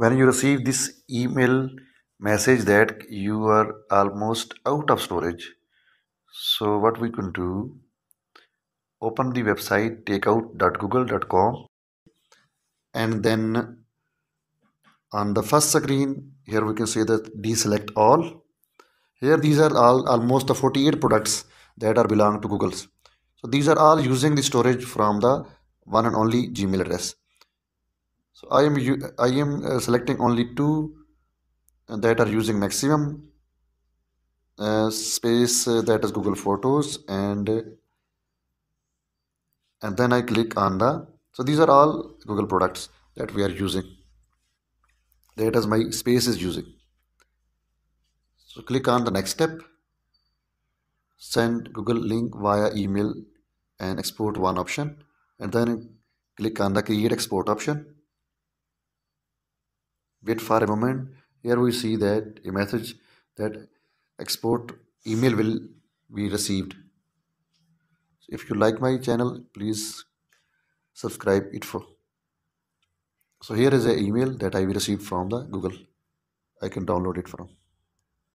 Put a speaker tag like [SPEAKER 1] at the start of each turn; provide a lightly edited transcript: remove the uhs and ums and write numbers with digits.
[SPEAKER 1] when you receive this email message that you are almost out of storage. So what we can do, open the website takeout.google.com, and then on the first screen here we can see that deselect all. Here these are all almost the 48 products that are belong to Google's. So these are all using the storage from the one and only Gmail address. So I am selecting only two that are using maximum space, that is Google Photos, and then I click on the, so these are all Google products that we are using, that is my space is using. So click on the next step, send Google link via email and export one option, and then click on the create export option. Wait for a moment. Here we see that a message that export email will be received. So if you like my channel, please subscribe ITFO. So here is an email that I received from the Google. I can download it from.